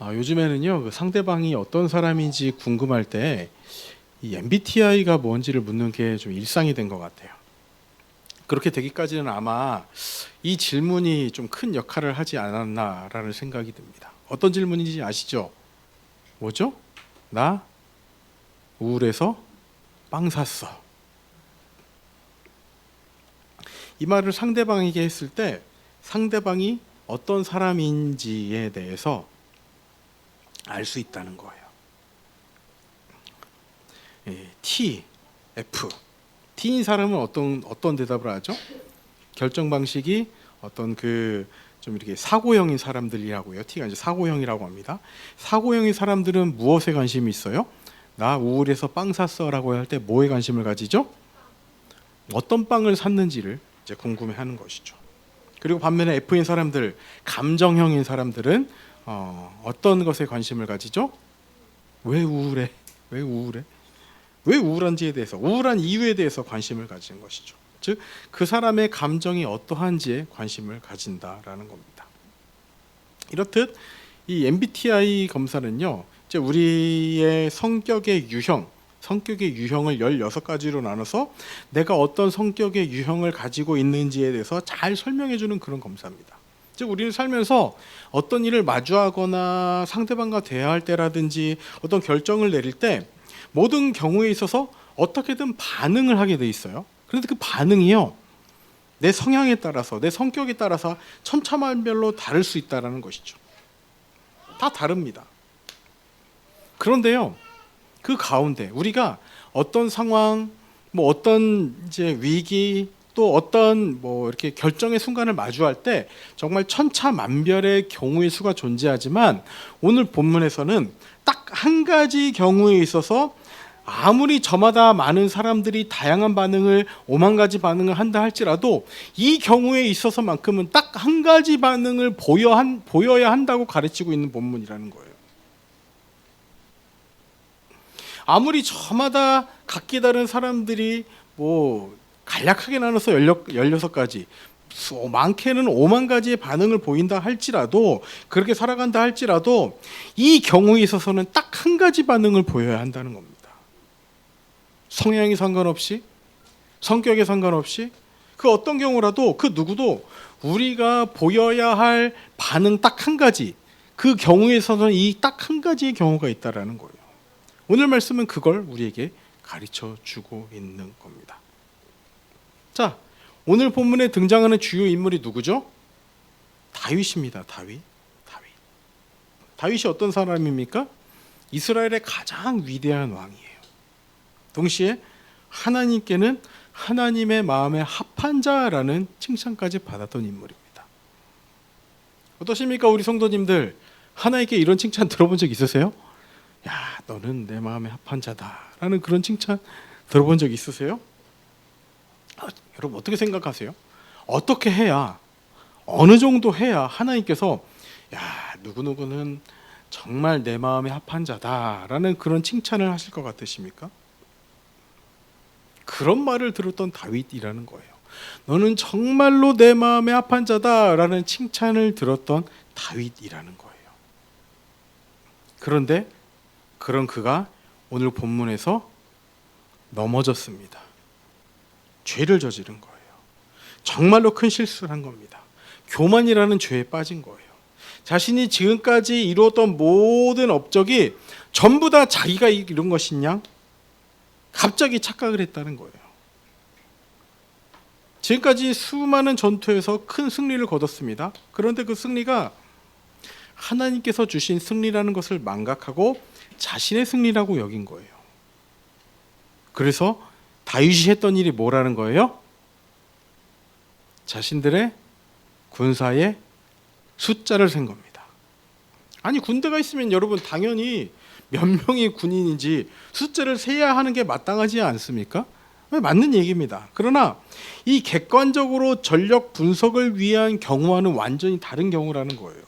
요즘에는요, 그 상대방이 어떤 사람인지 궁금할 때 이 MBTI가 뭔지를 묻는 게 좀 일상이 된 것 같아요. 그렇게 되기까지는 아마 이 질문이 좀 큰 역할을 하지 않았나라는 생각이 듭니다. 어떤 질문인지 아시죠? 뭐죠? 나 우울해서 빵 샀어. 이 말을 상대방에게 했을 때 상대방이 어떤 사람인지에 대해서 알 수 있다는 거예요. T, F. T인 사람은 어떤 대답을 하죠? 결정 방식이 어떤 좀 이렇게 사고형인 사람들이라고요. T가 이제 사고형이라고 합니다. 사고형인 사람들은 무엇에 관심이 있어요? 나 우울해서 빵 샀어라고 할 때 뭐에 관심을 가지죠? 어떤 빵을 샀는지를 이제 궁금해하는 것이죠. 그리고 반면에 F인 사람들, 감정형인 사람들은 어떤 것에 관심을 가지죠? 왜 우울해? 왜 우울해? 왜 우울한지에 대해서, 우울한 이유에 대해서 관심을 가지는 것이죠. 즉, 그 사람의 감정이 어떠한지에 관심을 가진다라는 겁니다. 이렇듯 이 MBTI 검사는요, 이제 우리의 성격의 유형을 16가지로 나눠서 내가 어떤 성격의 유형을 가지고 있는지에 대해서 잘 설명해 주는 그런 검사입니다. 즉 우리는 살면서 어떤 일을 마주하거나 상대방과 대화할 때라든지 어떤 결정을 내릴 때 모든 경우에 있어서 어떻게든 반응을 하게 돼 있어요. 그런데 그 반응이요, 내 성향에 따라서, 내 성격에 따라서 천차만별로 다를 수 있다는 것이죠. 다 다릅니다. 그런데요, 그 가운데 우리가 어떤 상황, 어떤 이제 위기, 또 어떤 이렇게 결정의 순간을 마주할 때 정말 천차만별의 경우의 수가 존재하지만 오늘 본문에서는 딱 한 가지 경우에 있어서 아무리 저마다 많은 사람들이 다양한 반응을 5만 가지 반응을 한다 할지라도 이 경우에 있어서만큼은 딱 한 가지 반응을 보여야 한다고 가르치고 있는 본문이라는 거예요. 아무리 저마다 각기 다른 사람들이 간략하게 나눠서 16가지, 많게는 5만 가지의 반응을 보인다 할지라도, 그렇게 살아간다 할지라도 이 경우에 있어서는 딱 한 가지 반응을 보여야 한다는 겁니다. 성향이 상관없이, 성격에 상관없이, 그 어떤 경우라도 그 누구도 우리가 보여야 할 반응 딱 한 가지, 그 경우에서는 이 딱 한 가지의 경우가 있다라는 거예요. 오늘 말씀은 그걸 우리에게 가르쳐 주고 있는 겁니다. 자, 오늘 본문에 등장하는 주요 인물이 누구죠? 다윗입니다. 다윗이 어떤 사람입니까? 이스라엘의 가장 위대한 왕이에요. 동시에 하나님께는 하나님의 마음에 합한 자라는 칭찬까지 받았던 인물입니다. 어떠십니까, 우리 성도님들? 하나님께 이런 칭찬 들어본 적 있으세요? 야, 너는 내 마음에 합한 자다라는 그런 칭찬 들어본 적 있으세요? 여러분 어떻게 생각하세요? 어떻게 해야, 어느 정도 해야 하나님께서 야, 누구누구는 정말 내 마음에 합한 자다라는 그런 칭찬을 하실 것 같으십니까? 그런 말을 들었던 다윗이라는 거예요. 너는 정말로 내 마음에 합한 자다라는 칭찬을 들었던 다윗이라는 거예요. 그런데 그런 그가 오늘 본문에서 넘어졌습니다. 죄를 저지른 거예요. 정말로 큰 실수를 한 겁니다. 교만이라는 죄에 빠진 거예요. 자신이 지금까지 이루었던 모든 업적이 전부 다 자기가 이룬 것이냐? 갑자기 착각을 했다는 거예요. 지금까지 수많은 전투에서 큰 승리를 거뒀습니다. 그런데 그 승리가 하나님께서 주신 승리라는 것을 망각하고 자신의 승리라고 여긴 거예요. 그래서 다윗이 했던 일이 뭐라는 거예요? 자신들의 군사의 숫자를 센 겁니다. 아니, 군대가 있으면 여러분 당연히 몇 명의 군인인지 숫자를 세야 하는 게 마땅하지 않습니까? 맞는 얘기입니다. 그러나 이 객관적으로 전력 분석을 위한 경우와는 완전히 다른 경우라는 거예요.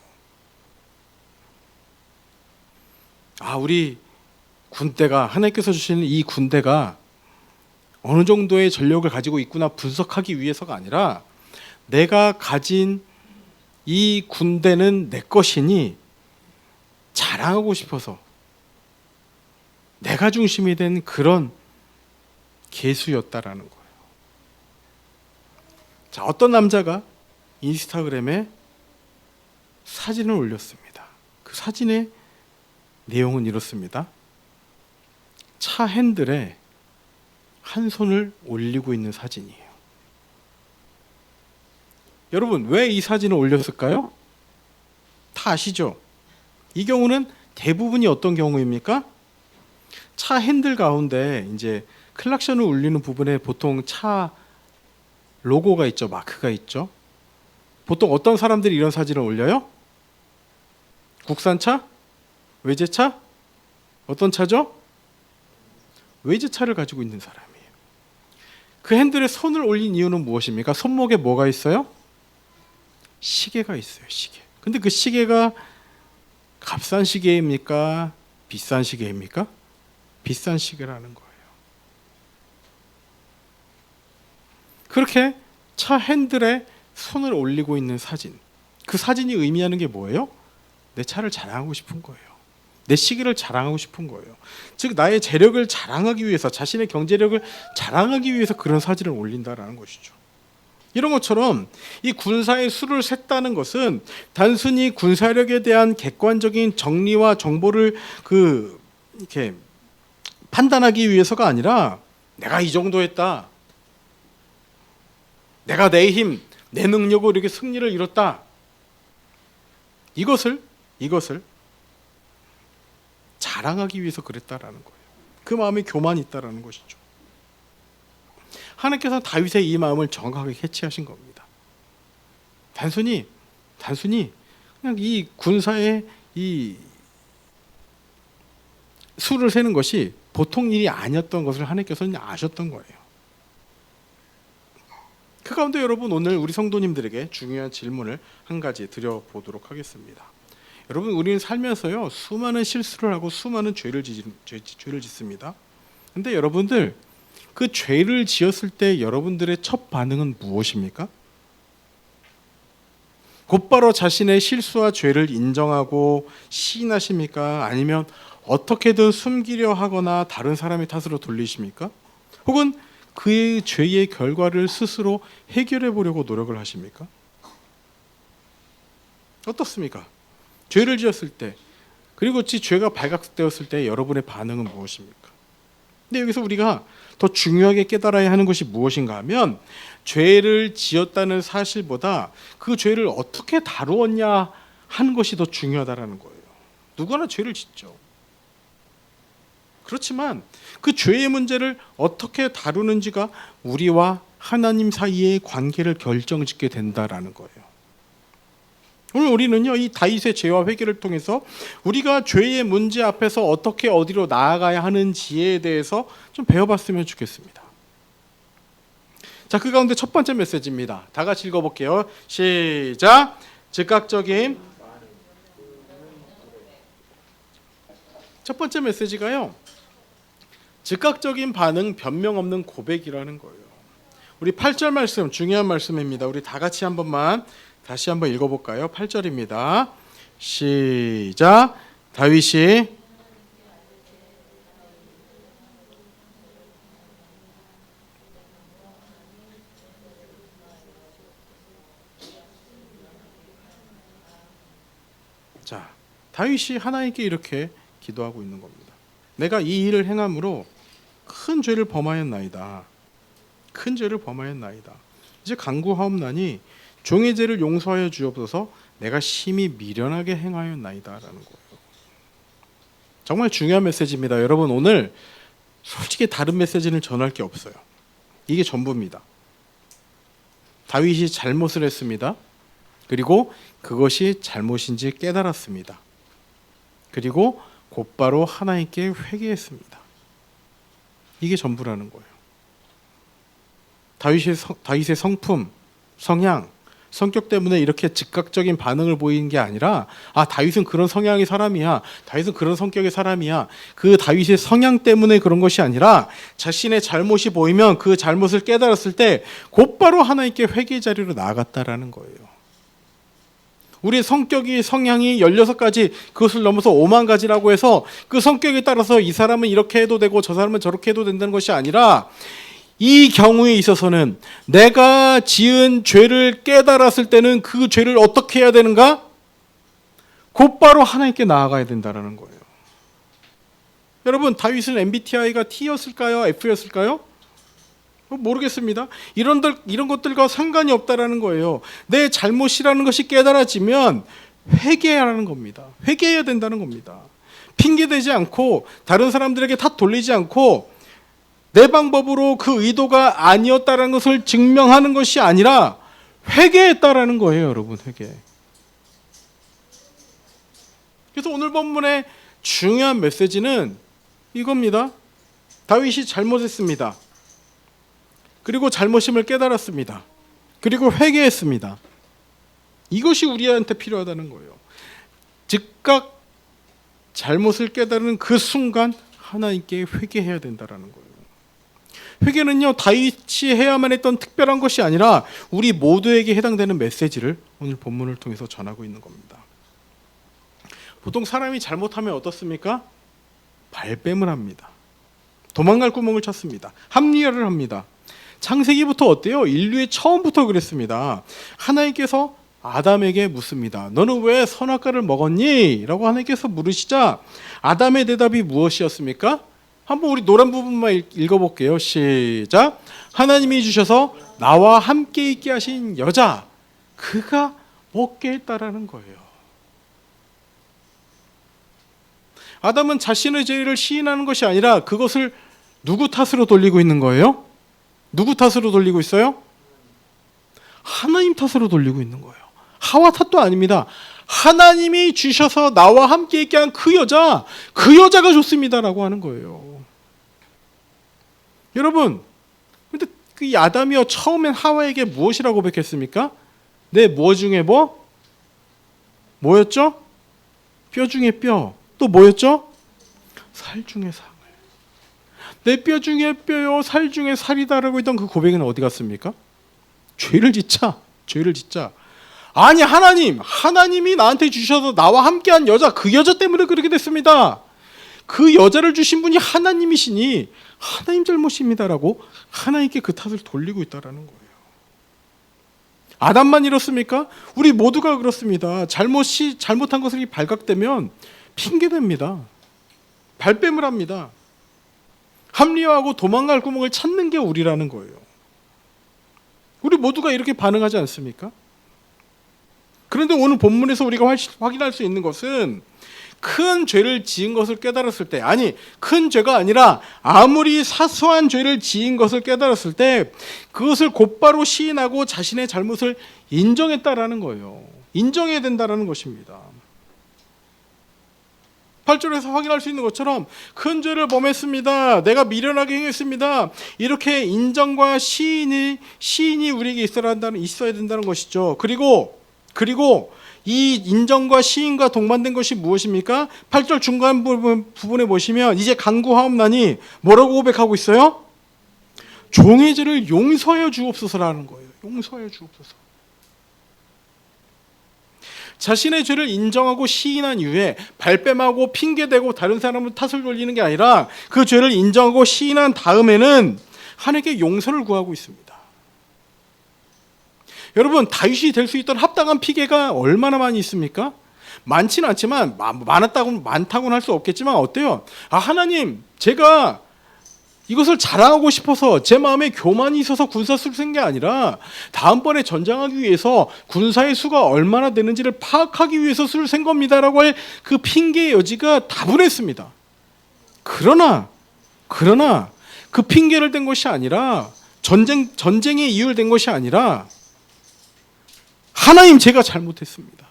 우리 군대가, 하나님께서 주시는 이 군대가 어느 정도의 전력을 가지고 있구나 분석하기 위해서가 아니라 내가 가진 이 군대는 내 것이니 자랑하고 싶어서 내가 중심이 된 그런 개수였다라는 거예요. 자, 어떤 남자가 인스타그램에 사진을 올렸습니다. 그 사진의 내용은 이렇습니다. 차 핸들에 한 손을 올리고 있는 사진이에요. 여러분, 왜 이 사진을 올렸을까요? 다 아시죠? 이 경우는 대부분이 어떤 경우입니까? 차 핸들 가운데 이제 클락션을 울리는 부분에 보통 차 로고가 있죠, 마크가 있죠. 보통 어떤 사람들이 이런 사진을 올려요? 국산차? 외제차? 어떤 차죠? 외제차를 가지고 있는 사람이에요. 그 핸들에 손을 올린 이유는 무엇입니까? 손목에 뭐가 있어요? 시계가 있어요, 시계. 근데 그 시계가 값싼 시계입니까? 비싼 시계입니까? 비싼 시계라는 거예요. 그렇게 차 핸들에 손을 올리고 있는 사진, 그 사진이 의미하는 게 뭐예요? 내 차를 자랑하고 싶은 거예요. 내 시계를 자랑하고 싶은 거예요. 즉 나의 재력을 자랑하기 위해서, 자신의 경제력을 자랑하기 위해서 그런 사진을 올린다라는 것이죠. 이런 것처럼 이 군사의 수를 셌다는 것은 단순히 군사력에 대한 객관적인 정리와 정보를 이렇게 판단하기 위해서가 아니라 내가 이 정도 했다, 내가 내 힘, 내 능력으로 이렇게 승리를 이뤘다, 이것을 자랑하기 위해서 그랬다라는 거예요. 그 마음에 교만이 있다라는 것이죠. 하나님께서 다윗의 이 마음을 정확하게 캐치하신 겁니다. 단순히 그냥 이 군사의 이 수를 세는 것이 보통 일이 아니었던 것을 하나님께서는 아셨던 거예요. 그 가운데 여러분, 오늘 우리 성도님들에게 중요한 질문을 한 가지 드려보도록 하겠습니다. 여러분, 우리는 살면서요 수많은 실수를 하고 수많은 죄를 짓습니다. 근데 여러분들, 그 죄를 지었을 때 여러분들의 첫 반응은 무엇입니까? 곧바로 자신의 실수와 죄를 인정하고 시인하십니까? 아니면 어떻게든 숨기려 하거나 다른 사람의 탓으로 돌리십니까? 혹은 그의 죄의 결과를 스스로 해결해 보려고 노력을 하십니까? 어떻습니까? 죄를 지었을 때, 그리고 죄가 발각되었을 때 여러분의 반응은 무엇입니까? 근데 여기서 우리가 더 중요하게 깨달아야 하는 것이 무엇인가 하면, 죄를 지었다는 사실보다 그 죄를 어떻게 다루었냐 하는 것이 더 중요하다는 거예요. 누구나 죄를 짓죠. 그렇지만 그 죄의 문제를 어떻게 다루는지가 우리와 하나님 사이의 관계를 결정짓게 된다라는 거예요. 오늘 우리는요, 이 다윗의 죄와 회개를 통해서 우리가 죄의 문제 앞에서 어떻게 어디로 나아가야 하는지에 대해서 좀 배워봤으면 좋겠습니다. 자, 그 가운데 첫 번째 메시지입니다. 다 같이 읽어볼게요. 시작. 즉각적인 첫 번째 메시지가요, 즉각적인 반응, 변명 없는 고백이라는 거예요. 우리 8절 말씀, 중요한 말씀입니다. 우리 다 같이 한 번만 다시 한번 읽어볼까요? 8절입니다. 시작. 다윗이 다윗이 하나님께 이렇게 기도하고 있는 겁니다. 내가 이 일을 행함으로 큰 죄를 범하였나이다. 큰 죄를 범하였나이다. 이제 간구하옵나니 종의 죄를 용서하여 주옵소서. 내가 심히 미련하게 행하였나이다라는 거예요. 정말 중요한 메시지입니다. 여러분, 오늘 솔직히 다른 메시지는 전할 게 없어요. 이게 전부입니다. 다윗이 잘못을 했습니다. 그리고 그것이 잘못인지 깨달았습니다. 그리고 곧바로 하나님께 회개했습니다. 이게 전부라는 거예요. 다윗의 성품, 성향, 성격 때문에 이렇게 즉각적인 반응을 보이는 게 아니라, 다윗은 그런 성향의 사람이야, 다윗은 그런 성격의 사람이야, 그 다윗의 성향 때문에 그런 것이 아니라 자신의 잘못이 보이면 그 잘못을 깨달았을 때 곧바로 하나님께 회개 자리로 나아갔다라는 거예요. 우리의 성격이 성향이 16가지 그것을 넘어서 5만 가지라고 해서 그 성격에 따라서 이 사람은 이렇게 해도 되고 저 사람은 저렇게 해도 된다는 것이 아니라 이 경우에 있어서는 내가 지은 죄를 깨달았을 때는 그 죄를 어떻게 해야 되는가? 곧바로 하나님께 나아가야 된다는 거예요. 여러분, 다윗은 MBTI가 T였을까요? F였을까요? 모르겠습니다. 이런 것들과 상관이 없다라는 거예요. 내 잘못이라는 것이 깨달아지면 회개하라는 겁니다. 회개해야 된다는 겁니다. 핑계대지 않고 다른 사람들에게 탓 돌리지 않고 내 방법으로 그 의도가 아니었다는 것을 증명하는 것이 아니라 회개했다라는 거예요, 여러분. 회개. 그래서 오늘 본문의 중요한 메시지는 이겁니다. 다윗이 잘못했습니다. 그리고 잘못임을 깨달았습니다. 그리고 회개했습니다. 이것이 우리한테 필요하다는 거예요. 즉각 잘못을 깨달은 그 순간 하나님께 회개해야 된다는 거예요. 회개는요, 다윗이 해야만 했던 특별한 것이 아니라 우리 모두에게 해당되는 메시지를 오늘 본문을 통해서 전하고 있는 겁니다. 보통 사람이 잘못하면 어떻습니까? 발뺌을 합니다. 도망갈 구멍을 찾습니다. 합리화를 합니다. 창세기부터 어때요? 인류의 처음부터 그랬습니다. 하나님께서 아담에게 묻습니다. 너는 왜 선악과를 먹었니? 라고 하나님께서 물으시자 아담의 대답이 무엇이었습니까? 한번 우리 노란 부분만 읽어볼게요. 시작. 하나님이 주셔서 나와 함께 있게 하신 여자, 그가 먹게 했다라는 거예요. 아담은 자신의 죄를 시인하는 것이 아니라 그것을 누구 탓으로 돌리고 있는 거예요? 누구 탓으로 돌리고 있어요? 하나님 탓으로 돌리고 있는 거예요. 하와 탓도 아닙니다. 하나님이 주셔서 나와 함께 있게 한 그 여자가 좋습니다라고 하는 거예요. 여러분, 근데 그 아담이요, 처음엔 하와에게 무엇이라고 고백했습니까? 내 뭐 중에 뭐? 뭐였죠? 뼈 중에 뼈. 또 뭐였죠? 살 중에 살. 내 뼈 중에 뼈요, 살 중에 살이다라고 했던 그 고백은 어디 갔습니까? 죄를 짓자. 아니, 하나님이 나한테 주셔서 나와 함께한 여자, 그 여자 때문에 그렇게 됐습니다. 그 여자를 주신 분이 하나님이시니 하나님 잘못입니다라고 하나님께 그 탓을 돌리고 있다라는 거예요. 아담만 이렇습니까? 우리 모두가 그렇습니다. 잘못한 것이 발각되면 핑계댑니다. 발뺌을 합니다. 합리화하고 도망갈 구멍을 찾는 게 우리라는 거예요. 우리 모두가 이렇게 반응하지 않습니까? 그런데 오늘 본문에서 우리가 확인할 수 있는 것은 큰 죄를 지은 것을 깨달았을 때, 아니, 큰 죄가 아니라 아무리 사소한 죄를 지은 것을 깨달았을 때 그것을 곧바로 시인하고 자신의 잘못을 인정했다라는 거예요. 인정해야 된다라는 것입니다. 8절에서 확인할 수 있는 것처럼 큰 죄를 범했습니다. 내가 미련하게 행했습니다. 이렇게 인정과 시인이 우리에게 있어야 된다는 것이죠. 그리고 이 인정과 시인과 동반된 것이 무엇입니까? 8절 중간 부분에 보시면 이제 간구하옵나니 뭐라고 고백하고 있어요? 종의 죄를 용서해 주옵소서라는 거예요. 용서해 주옵소서. 자신의 죄를 인정하고 시인한 이후에 발뺌하고 핑계대고 다른 사람을 탓을 돌리는 게 아니라 그 죄를 인정하고 시인한 다음에는 하나님께 용서를 구하고 있습니다. 여러분, 다윗이 될 수 있던 합당한 피해가 얼마나 많이 있습니까? 많지는 않지만 많다고는 할 수 없겠지만 어때요? 하나님, 제가 이것을 자랑하고 싶어서 제 마음에 교만이 있어서 군사수를 쓴 게 아니라 다음번에 전장하기 위해서 군사의 수가 얼마나 되는지를 파악하기 위해서 수를 센 겁니다라고 할 그 핑계의 여지가 다분했습니다. 그러나 그 핑계를 댄 것이 아니라 전쟁의 이유를 댄 것이 아니라 하나님, 제가 잘못했습니다.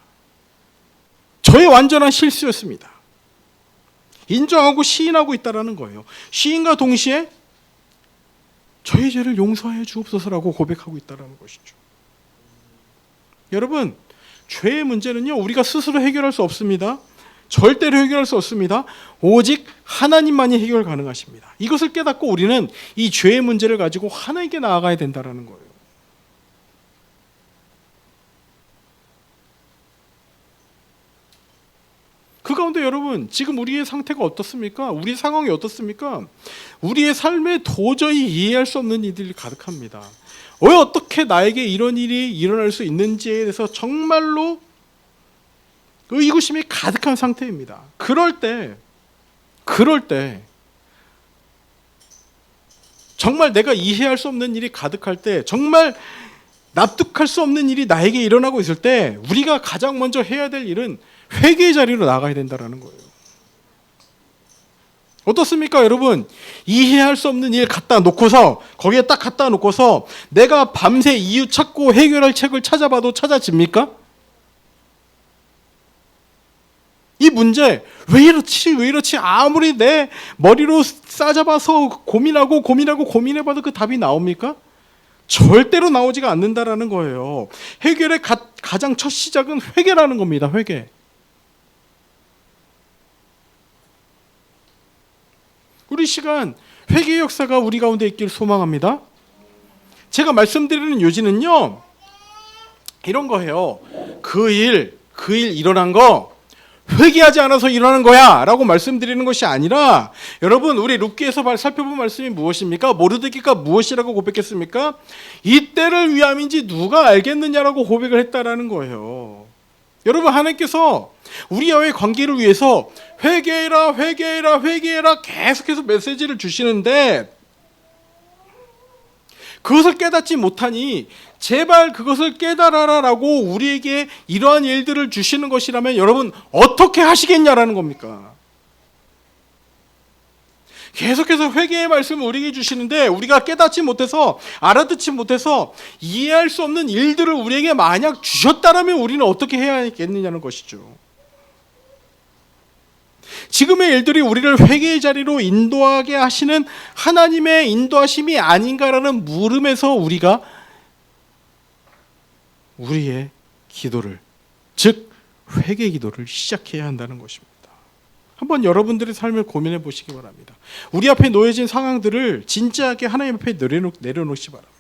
저의 완전한 실수였습니다. 인정하고 시인하고 있다라는 거예요. 시인과 동시에 저의 죄를 용서해 주옵소서라고 고백하고 있다라는 것이죠. 여러분, 죄의 문제는요, 우리가 스스로 해결할 수 없습니다. 절대로 해결할 수 없습니다. 오직 하나님만이 해결 가능하십니다. 이것을 깨닫고 우리는 이 죄의 문제를 가지고 하나님께 나아가야 된다라는 거예요. 가운데 여러분 지금 우리의 상태가 어떻습니까? 우리 상황이 어떻습니까? 우리의 삶에 도저히 이해할 수 없는 일들이 가득합니다. 왜 어떻게 나에게 이런 일이 일어날 수 있는지에 대해서 정말로 의구심이 가득한 상태입니다. 그럴 때 정말 내가 이해할 수 없는 일이 가득할 때, 정말 납득할 수 없는 일이 나에게 일어나고 있을 때 우리가 가장 먼저 해야 될 일은 회개의 자리로 나가야 된다는 거예요. 어떻습니까 여러분? 이해할 수 없는 일 갖다 놓고서, 거기에 딱 갖다 놓고서 내가 밤새 이유 찾고 해결할 책을 찾아봐도 찾아집니까? 이 문제 왜 이렇지 아무리 내 머리로 싸잡아서 고민해봐도 그 답이 나옵니까? 절대로 나오지가 않는다라는 거예요. 해결의 가장 첫 시작은 회개라는 겁니다. 회개. 우리 시간 회개의 역사가 우리 가운데 있길 소망합니다. 제가 말씀드리는 요지는요, 이런 거예요. 그 일 일어난 거 회개하지 않아서 일어나는 거야 라고 말씀드리는 것이 아니라, 여러분 우리 룻기에서 살펴본 말씀이 무엇입니까? 모르드기가 무엇이라고 고백했습니까? 이때를 위함인지 누가 알겠느냐라고 고백을 했다라는 거예요. 여러분, 하나님께서 우리와의 관계를 위해서 회개해라 계속해서 메시지를 주시는데, 그것을 깨닫지 못하니 제발 그것을 깨달아라라고 우리에게 이러한 일들을 주시는 것이라면 여러분 어떻게 하시겠냐라는 겁니까? 계속해서 회개의 말씀을 우리에게 주시는데 우리가 깨닫지 못해서, 알아듣지 못해서 이해할 수 없는 일들을 우리에게 만약 주셨다라면 우리는 어떻게 해야겠느냐는 것이죠. 지금의 일들이 우리를 회개의 자리로 인도하게 하시는 하나님의 인도하심이 아닌가라는 물음에서 우리가 우리의 기도를, 즉 회개 기도를 시작해야 한다는 것입니다. 한번 여러분들의 삶을 고민해 보시기 바랍니다. 우리 앞에 놓여진 상황들을 진지하게 하나님 앞에 내려놓으시기 바랍니다.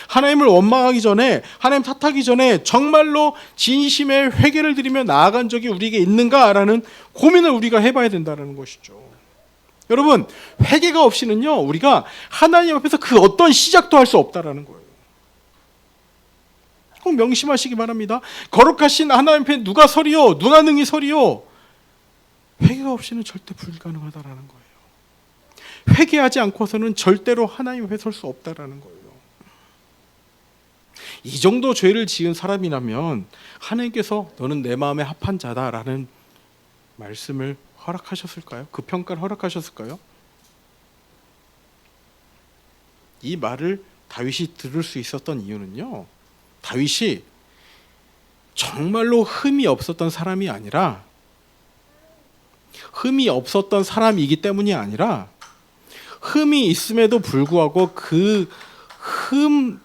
하나님을 원망하기 전에, 하나님 탓하기 전에 정말로 진심의 회개를 드리며 나아간 적이 우리에게 있는가라는 고민을 우리가 해봐야 된다는 것이죠. 여러분, 회개가 없이는요 우리가 하나님 앞에서 그 어떤 시작도 할 수 없다라는 거예요. 꼭 명심하시기 바랍니다. 거룩하신 하나님 앞에 누가 서리요? 누가 능히 서리요? 회개가 없이는 절대 불가능하다라는 거예요. 회개하지 않고서는 절대로 하나님 앞에 설 수 없다라는 거예요. 이 정도 죄를 지은 사람이라면 하나님께서 너는 내 마음에 합한 자다라는 말씀을 허락하셨을까요? 그 평가를 허락하셨을까요? 이 말을 다윗이 들을 수 있었던 이유는요, 다윗이 정말로 흠이 없었던 사람이 아니라, 흠이 없었던 사람이기 때문이 아니라, 흠이 있음에도 불구하고 그 흠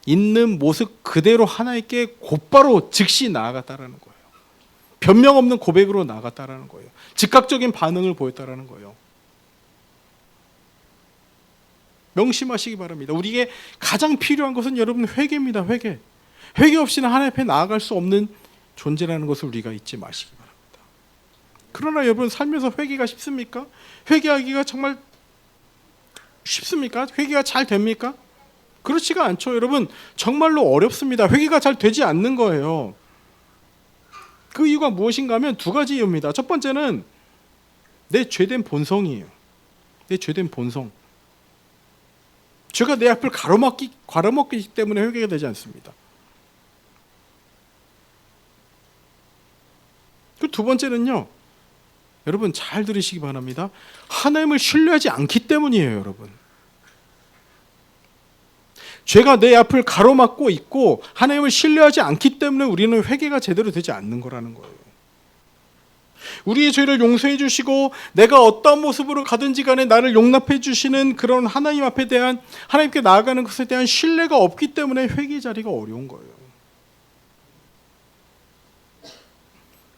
있는 모습 그대로 하나님께 곧바로 즉시 나아갔다라는 거예요. 변명 없는 고백으로 나아갔다라는 거예요. 즉각적인 반응을 보였다라는 거예요. 명심하시기 바랍니다. 우리에게 가장 필요한 것은 여러분 회개입니다. 회개. 회개 없이는 하나님 앞에 나아갈 수 없는 존재라는 것을 우리가 잊지 마시기 바랍니다. 그러나 여러분, 살면서 회개가 쉽습니까? 회개하기가 정말 쉽습니까? 회개가 잘 됩니까? 그렇지가 않죠. 여러분, 정말로 어렵습니다. 회개가 잘 되지 않는 거예요. 그 이유가 무엇인가 하면 두 가지 이유입니다. 첫 번째는 내 죄된 본성이에요. 내 죄된 본성. 죄가 내 앞을 가로막기 때문에 회개가 되지 않습니다. 그 두 번째는요, 여러분 잘 들으시기 바랍니다. 하나님을 신뢰하지 않기 때문이에요. 여러분, 죄가 내 앞을 가로막고 있고 하나님을 신뢰하지 않기 때문에 우리는 회개가 제대로 되지 않는 거라는 거예요. 우리의 죄를 용서해 주시고 내가 어떤 모습으로 가든지 간에 나를 용납해 주시는 그런 하나님 앞에 대한, 하나님께 나아가는 것에 대한 신뢰가 없기 때문에 회개 자리가 어려운 거예요.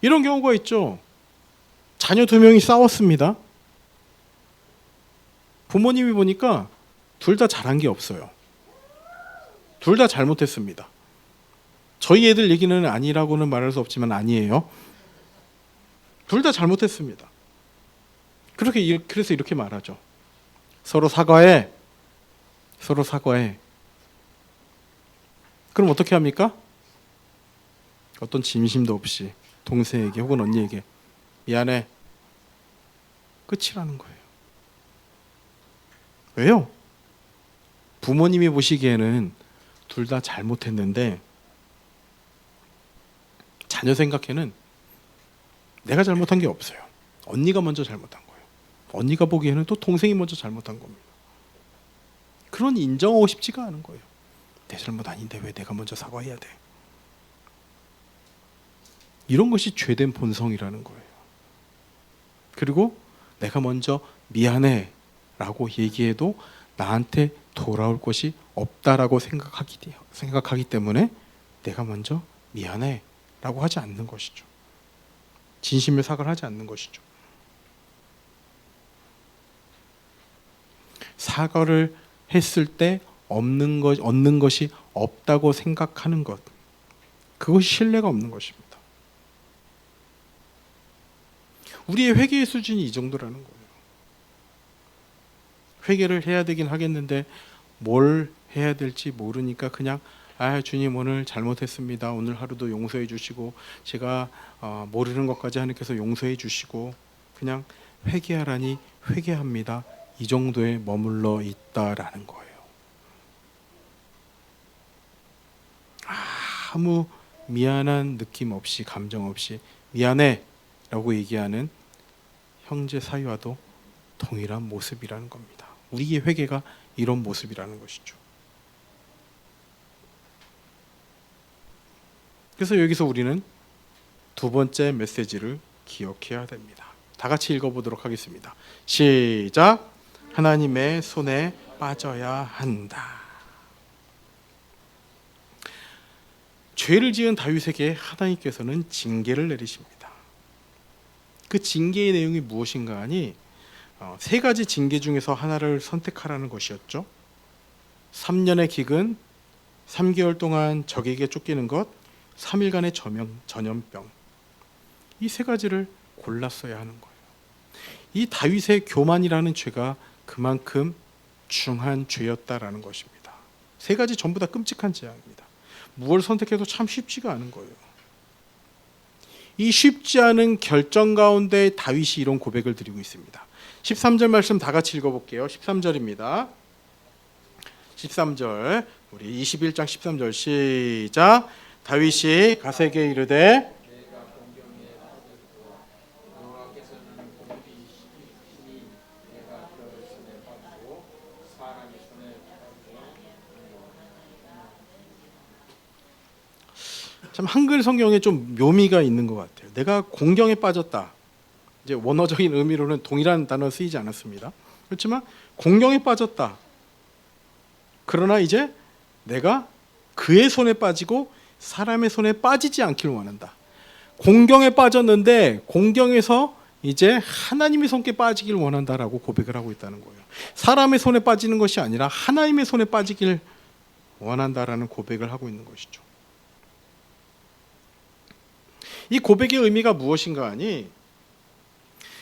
이런 경우가 있죠. 자녀 두 명이 싸웠습니다. 부모님이 보니까 둘 다 잘한 게 없어요. 둘 다 잘못했습니다. 저희 애들 얘기는 아니라고는 말할 수 없지만 아니에요. 둘 다 잘못했습니다. 그래서 이렇게 말하죠. 서로 사과해. 서로 사과해. 그럼 어떻게 합니까? 어떤 진심도 없이 동생에게 혹은 언니에게 미안해. 끝이라는 거예요. 왜요? 부모님이 보시기에는 둘 다 잘못했는데 자녀 생각에는 내가 잘못한 게 없어요. 언니가 먼저 잘못한 거예요. 언니가 보기에는 또 동생이 먼저 잘못한 겁니다. 그런 인정하고 싶지가 않은 거예요. 내 잘못 아닌데 왜 내가 먼저 사과해야 돼? 이런 것이 죄된 본성이라는 거예요. 그리고 내가 먼저 미안해 라고 얘기해도 나한테 돌아올 것이 없다라고 생각하기 때문에 내가 먼저 미안해 라고 하지 않는 것이죠. 진심을 사과를 하지 않는 것이죠. 사과를 했을 때 얻는 것이 없다고 생각하는 것, 그것이 신뢰가 없는 것입니다. 우리의 회개의 수준이 이 정도라는 거예요. 회개를 해야 되긴 하겠는데 뭘 해야 될지 모르니까 그냥 주님 오늘 잘못했습니다. 오늘 하루도 용서해 주시고 제가 모르는 것까지 하나님께서 용서해 주시고 그냥 회개하라니 회개합니다. 이 정도에 머물러 있다라는 거예요. 아무 미안한 느낌 없이 감정 없이 미안해 라고 얘기하는 형제 사이와도 동일한 모습이라는 겁니다. 우리의 회개가 이런 모습이라는 것이죠. 그래서 여기서 우리는 두 번째 메시지를 기억해야 됩니다. 다 같이 읽어보도록 하겠습니다. 시작. 하나님의 손에 빠져야 한다. 죄를 지은 다윗에게 하나님께서는 징계를 내리십니다. 그 징계의 내용이 무엇인가 하니 세 가지 징계 중에서 하나를 선택하라는 것이었죠. 3년의 기근, 3개월 동안 적에게 쫓기는 것, 3일간의 전염병. 이 세 가지를 골랐어야 하는 거예요. 이 다윗의 교만이라는 죄가 그만큼 중한 죄였다라는 것입니다. 세 가지 전부 다 끔찍한 재앙입니다. 무엇을 선택해도 참 쉽지가 않은 거예요. 이 쉽지 않은 결정 가운데 다윗이 이런 고백을 드리고 있습니다. 13절 말씀 다 같이 읽어볼게요. 13절입니다. 13절 우리 21장 13절 시작. 다윗이 갓에게 이르되 참 한글 성경에 좀 묘미가 있는 것 같아요. 내가 공경에 빠졌다. 이제 원어적인 의미로는 동일한 단어 쓰이지 않았습니다. 그렇지만 공경에 빠졌다. 그러나 이제 내가 그의 손에 빠지고 사람의 손에 빠지지 않기를 원한다. 공경에 빠졌는데 공경에서 이제 하나님의 손께 빠지기를 원한다라고 고백을 하고 있다는 거예요. 사람의 손에 빠지는 것이 아니라 하나님의 손에 빠지기를 원한다라는 고백을 하고 있는 것이죠. 이 고백의 의미가 무엇인가 하니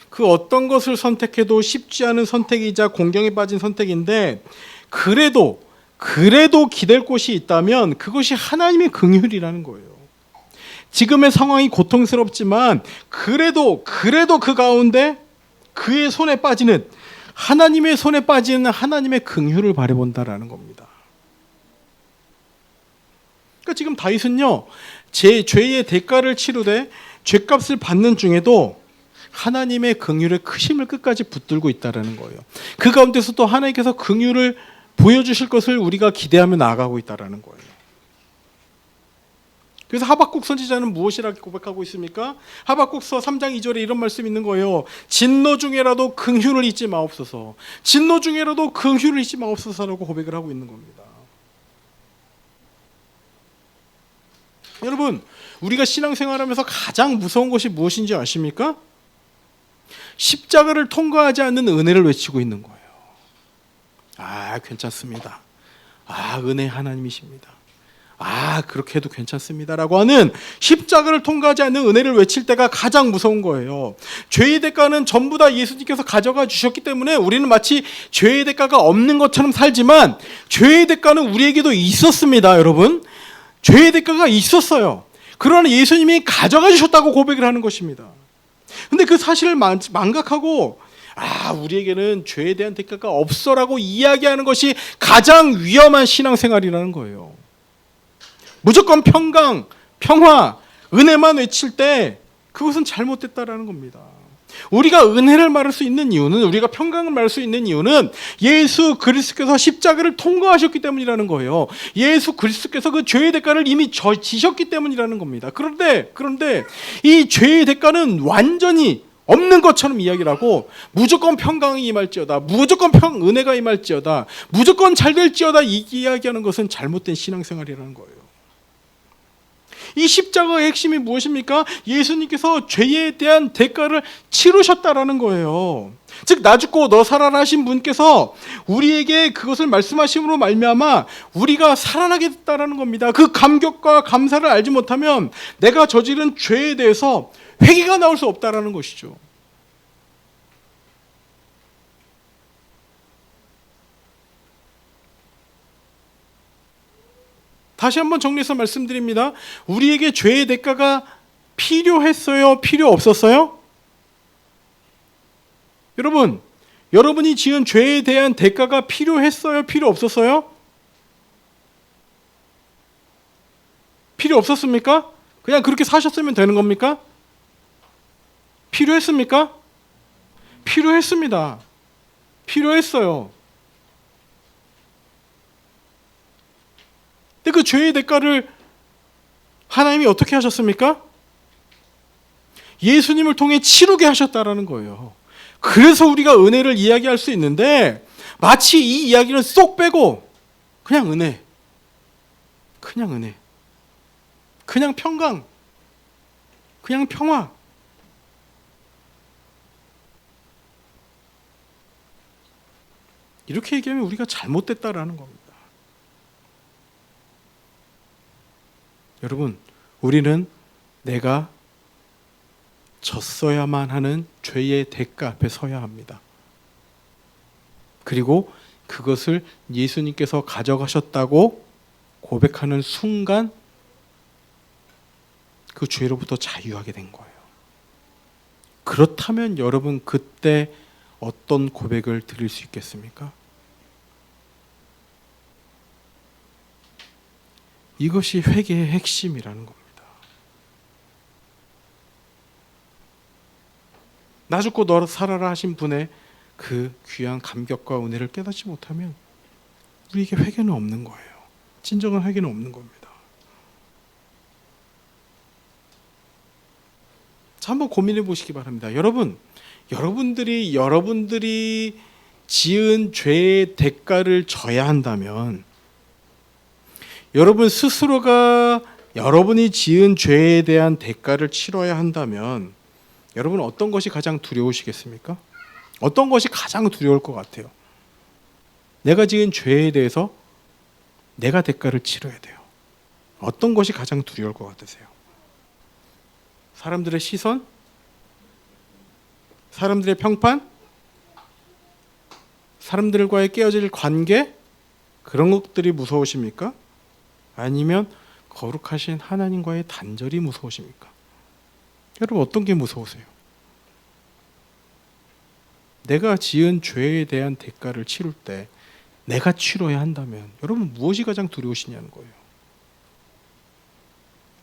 그 어떤 것을 선택해도 쉽지 않은 선택이자 공경에 빠진 선택인데 그래도 기댈 곳이 있다면 그것이 하나님의 긍휼이라는 거예요. 지금의 상황이 고통스럽지만 그래도 그 가운데 그의 손에 빠지는 하나님의 손에 빠지는 하나님의 긍휼을 바라본다라는 겁니다. 그러니까 지금 다윗은요, 제 죄의 대가를 치르되 죄값을 받는 중에도 하나님의 긍휼의 크심을 끝까지 붙들고 있다라는 거예요. 그 가운데서 또 하나님께서 긍휼을 보여주실 것을 우리가 기대하며 나아가고 있다라는 거예요. 그래서 하박국 선지자는 무엇이라고 고백하고 있습니까? 하박국서 3장 2절에 이런 말씀이 있는 거예요. 진노 중에라도 긍휼을 잊지 마옵소서. 진노 중에라도 긍휼을 잊지 마옵소서라고 고백을 하고 있는 겁니다. 여러분, 우리가 신앙생활하면서 가장 무서운 것이 무엇인지 아십니까? 십자가를 통과하지 않는 은혜를 외치고 있는 거예요. 괜찮습니다. 은혜 하나님이십니다. 그렇게 해도 괜찮습니다라고 하는 십자가를 통과하지 않는 은혜를 외칠 때가 가장 무서운 거예요. 죄의 대가는 전부 다 예수님께서 가져가 주셨기 때문에 우리는 마치 죄의 대가가 없는 것처럼 살지만 죄의 대가는 우리에게도 있었습니다, 여러분. 죄의 대가가 있었어요. 그러나 예수님이 가져가 주셨다고 고백을 하는 것입니다. 근데 그 사실을 망각하고 우리에게는 죄에 대한 대가가 없어라고 이야기하는 것이 가장 위험한 신앙생활이라는 거예요. 무조건 평강, 평화, 은혜만 외칠 때 그것은 잘못됐다라는 겁니다. 우리가 은혜를 말할 수 있는 이유는, 우리가 평강을 말할 수 있는 이유는 예수 그리스도께서 십자가를 통과하셨기 때문이라는 거예요. 예수 그리스도께서 그 죄의 대가를 이미 지셨기 때문이라는 겁니다. 그런데 이 죄의 대가는 완전히 없는 것처럼 이야기를 하고 무조건 평강이 임할지어다, 무조건 은혜가 임할지어다, 무조건 잘 될지어다 이야기하는 것은 잘못된 신앙생활이라는 거예요. 이 십자가의 핵심이 무엇입니까? 예수님께서 죄에 대한 대가를 치르셨다라는 거예요. 즉 나 죽고 너 살아라 하신 분께서 우리에게 그것을 말씀하심으로 말미암아 우리가 살아나게 됐다라는 겁니다. 그 감격과 감사를 알지 못하면 내가 저지른 죄에 대해서 회개가 나올 수 없다라는 것이죠. 다시 한번 정리해서 말씀드립니다. 우리에게 죄의 대가가 필요했어요? 필요 없었어요? 여러분이 지은 죄에 대한 대가가 필요했어요? 필요 없었어요? 필요 없었습니까? 그냥 그렇게 사셨으면 되는 겁니까? 필요했습니까? 필요했습니다. 필요했어요. 근데 그 죄의 대가를 하나님이 어떻게 하셨습니까? 예수님을 통해 치르게 하셨다라는 거예요. 그래서 우리가 은혜를 이야기할 수 있는데 마치 이 이야기를 쏙 빼고 그냥 은혜, 그냥 평강, 그냥 평화, 이렇게 얘기하면 우리가 잘못됐다라는 겁니다. 여러분, 우리는 내가 졌어야만 하는 죄의 대가 앞에 서야 합니다. 그리고 그것을 예수님께서 가져가셨다고 고백하는 순간 그 죄로부터 자유하게 된 거예요. 그렇다면 여러분 그때 어떤 고백을 드릴 수 있겠습니까? 이것이 회개의 핵심이라는 겁니다. 나 죽고 너 살아라 하신 분의 그 귀한 감격과 은혜를 깨닫지 못하면 우리에게 회개는 없는 거예요. 진정한 회개는 없는 겁니다. 자, 한번 고민해 보시기 바랍니다. 여러분들이 지은 죄의 대가를 져야 한다면, 여러분 스스로가 여러분이 지은 죄에 대한 대가를 치러야 한다면 여러분 어떤 것이 가장 두려우시겠습니까? 어떤 것이 가장 두려울 것 같아요? 내가 지은 죄에 대해서 내가 대가를 치러야 돼요. 어떤 것이 가장 두려울 것 같으세요? 사람들의 시선? 사람들의 평판? 사람들과의 깨어질 관계? 그런 것들이 무서우십니까? 아니면 거룩하신 하나님과의 단절이 무서우십니까? 여러분 어떤 게 무서우세요? 내가 지은 죄에 대한 대가를 치를 때 내가 치러야 한다면 여러분 무엇이 가장 두려우시냐는 거예요.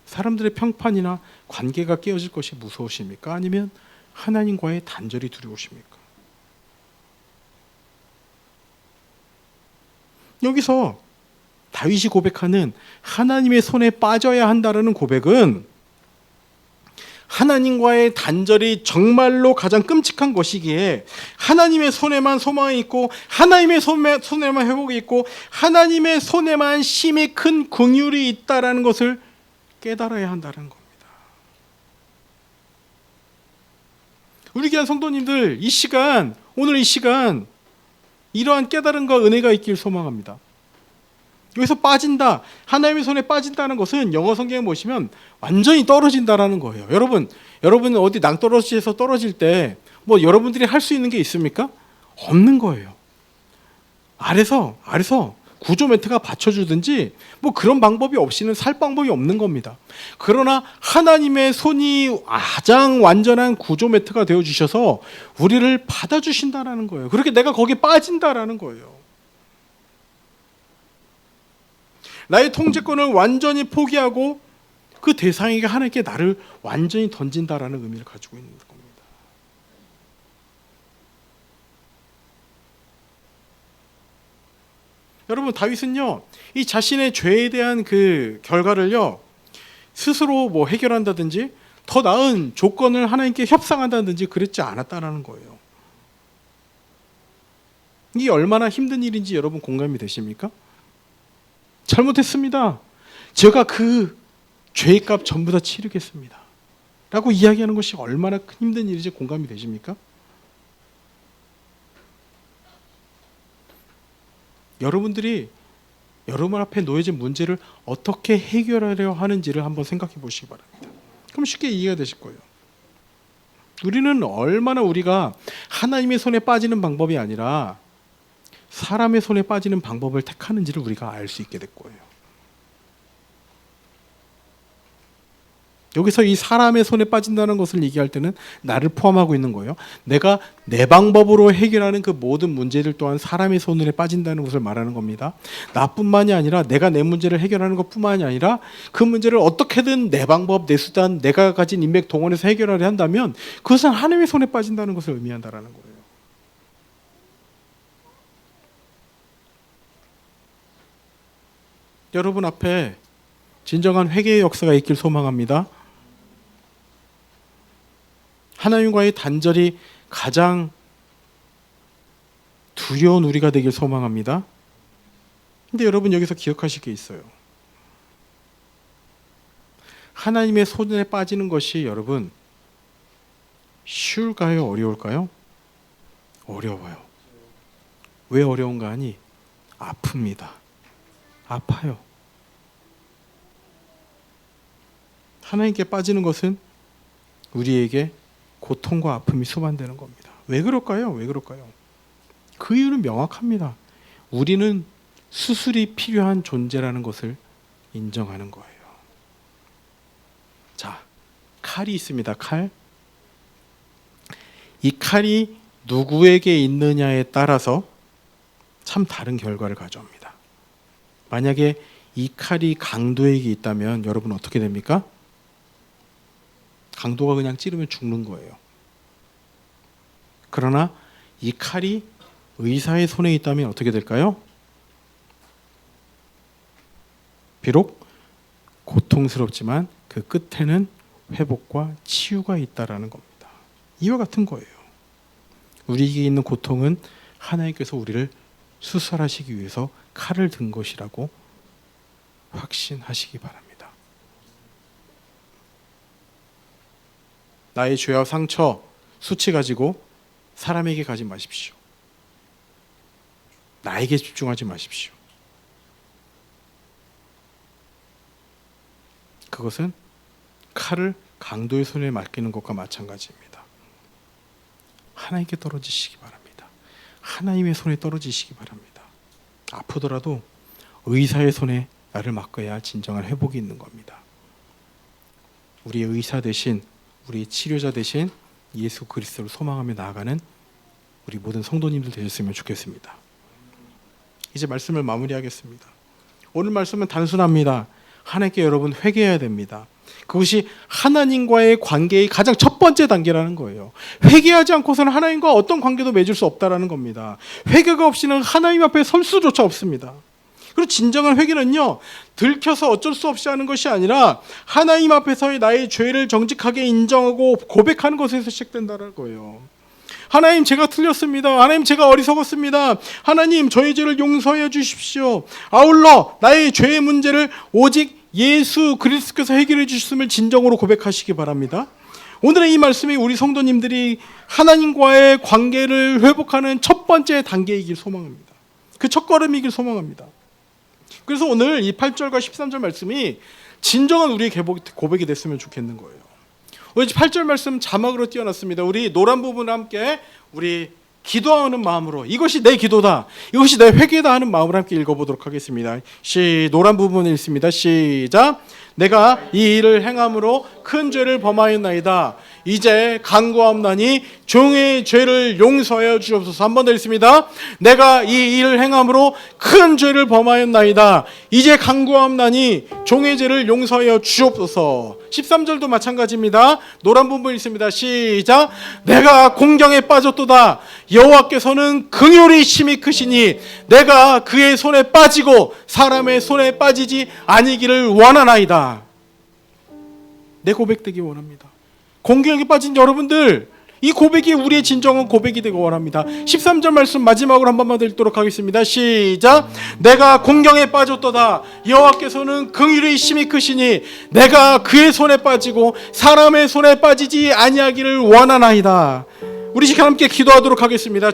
사람들의 평판이나 관계가 깨어질 것이 무서우십니까? 아니면 하나님과의 단절이 두려우십니까? 여기서 다윗이 고백하는 하나님의 손에 빠져야 한다는 고백은 하나님과의 단절이 정말로 가장 끔찍한 것이기에 하나님의 손에만 소망이 있고 하나님의 손에만 회복이 있고 하나님의 손에만 심히 큰 긍휼이 있다라는 것을 깨달아야 한다는 겁니다. 우리 귀한 성도님들, 오늘 이 시간 이러한 깨달음과 은혜가 있길 소망합니다. 여기서 빠진다, 하나님의 손에 빠진다는 것은 영어 성경에 보시면 완전히 떨어진다라는 거예요. 여러분 어디 낭떠러지에서 떨어질 때 뭐 여러분들이 할 수 있는 게 있습니까? 없는 거예요. 아래서 구조 매트가 받쳐주든지 뭐 그런 방법이 없이는 살 방법이 없는 겁니다. 그러나 하나님의 손이 가장 완전한 구조 매트가 되어주셔서 우리를 받아주신다라는 거예요. 그렇게 내가 거기에 빠진다라는 거예요. 나의 통제권을 완전히 포기하고 그 대상에게 하나님께 나를 완전히 던진다라는 의미를 가지고 있는 겁니다. 여러분, 다윗은요, 이 자신의 죄에 대한 그 결과를요, 스스로 뭐 해결한다든지 더 나은 조건을 하나님께 협상한다든지 그랬지 않았다라는 거예요. 이게 얼마나 힘든 일인지 여러분 공감이 되십니까? 잘못했습니다. 제가 그 죄값 전부 다 치르겠습니다. 라고 이야기하는 것이 얼마나 힘든 일인지 공감이 되십니까? 여러분들이 여러분 앞에 놓여진 문제를 어떻게 해결하려 하는지를 한번 생각해 보시기 바랍니다. 그럼 쉽게 이해가 되실 거예요. 우리는 얼마나 우리가 하나님의 손에 빠지는 방법이 아니라 사람의 손에 빠지는 방법을 택하는지를 우리가 알 수 있게 될 거예요. 여기서 이 사람의 손에 빠진다는 것을 얘기할 때는 나를 포함하고 있는 거예요. 내가 내 방법으로 해결하는 그 모든 문제들 또한 사람의 손에 빠진다는 것을 말하는 겁니다. 나뿐만이 아니라 내가 내 문제를 해결하는 것뿐만이 아니라 그 문제를 어떻게든 내 방법, 내 수단, 내가 가진 인맥 동원해서 해결하려 한다면 그것은 하나님의 손에 빠진다는 것을 의미한다는 거예요. 여러분 앞에 진정한 회개의 역사가 있길 소망합니다. 하나님과의 단절이 가장 두려운 우리가 되길 소망합니다. 근데 여러분 여기서 기억하실 게 있어요. 하나님의 손에 빠지는 것이 여러분 쉬울까요? 어려울까요? 어려워요. 왜 어려운가 하니 아픕니다. 아파요. 하나님께 빠지는 것은 우리에게 고통과 아픔이 수반되는 겁니다. 왜 그럴까요? 왜 그럴까요? 그 이유는 명확합니다. 우리는 수술이 필요한 존재라는 것을 인정하는 거예요. 자, 칼이 있습니다. 칼. 이 칼이 누구에게 있느냐에 따라서 참 다른 결과를 가져옵니다. 만약에 이 칼이 강도에게 있다면 여러분 어떻게 됩니까? 강도가 그냥 찌르면 죽는 거예요. 그러나 이 칼이 의사의 손에 있다면 어떻게 될까요? 비록 고통스럽지만 그 끝에는 회복과 치유가 있다라는 겁니다. 이와 같은 거예요. 우리에게 있는 고통은 하나님께서 우리를 수술하시기 위해서 칼을 든 것이라고 확신하시기 바랍니다. 나의 죄와 상처, 수치 가지고 사람에게 가지 마십시오. 나에게 집중하지 마십시오. 그것은 칼을 강도의 손에 맡기는 것과 마찬가지입니다. 하나님께 떨어지시기 바랍니다. 하나님의 손에 떨어지시기 바랍니다. 아프더라도 의사의 손에 나를 맡겨야 진정한 회복이 있는 겁니다. 우리의 의사 대신 우리 치료자 대신 예수 그리스도를 소망하며 나아가는 우리 모든 성도님들 되셨으면 좋겠습니다. 이제 말씀을 마무리하겠습니다. 오늘 말씀은 단순합니다. 하나님께 여러분 회개해야 됩니다. 그것이 하나님과의 관계의 가장 첫 번째 단계라는 거예요. 회개하지 않고서는 하나님과 어떤 관계도 맺을 수 없다라는 겁니다. 회개가 없이는 하나님 앞에 설 수조차 없습니다. 그리고 진정한 회개는요, 들켜서 어쩔 수 없이 하는 것이 아니라 하나님 앞에서의 나의 죄를 정직하게 인정하고 고백하는 것에서 시작된다는 거예요. 하나님, 제가 틀렸습니다. 하나님, 제가 어리석었습니다. 하나님, 저의 죄를 용서해 주십시오. 아울러 나의 죄의 문제를 오직 예수 그리스도께서 해결해 주셨음을 진정으로 고백하시기 바랍니다. 오늘의 이 말씀이 우리 성도님들이 하나님과의 관계를 회복하는 첫 번째 단계이길 소망합니다. 그 첫걸음이길 소망합니다. 그래서 오늘 이 8절과 13절 말씀이 진정한 우리의 고백이 됐으면 좋겠는 거예요. 오늘 8절 말씀 자막으로 띄워놨습니다. 우리 노란 부분과 함께 우리 기도하는 마음으로 이것이 내 기도다, 이것이 내 회개다 하는 마음으로 함께 읽어보도록 하겠습니다. 노란 부분을 읽습니다. 시작. 내가 이 일을 행함으로 큰 죄를 범하였나이다. 이제 간구하옵나니 종의 죄를 용서하여 주옵소서. 한 번 더 읽습니다. 내가 이 일을 행함으로 큰 죄를 범하였나이다. 이제 간구하옵나니 종의 죄를 용서하여 주옵소서. 13절도 마찬가지입니다. 노란 부분 읽습니다. 시작. 내가 공경에 빠졌도다. 여호와께서는 긍휼이 심히 크시니 내가 그의 손에 빠지고 사람의 손에 빠지지 아니기를 원하나이다. 내 고백되기 원합니다. 공경에 빠진 여러분들, 이 고백이 우리의 진정한 고백이 되기 원합니다. 13절 말씀 마지막으로 한 번만 더 읽도록 하겠습니다. 시작. 내가 공경에 빠졌도다. 여호와께서는 긍휼이 심히 크시니 내가 그의 손에 빠지고 사람의 손에 빠지지 아니하기를 원하나이다. 우리 시간 함께 기도하도록 하겠습니다.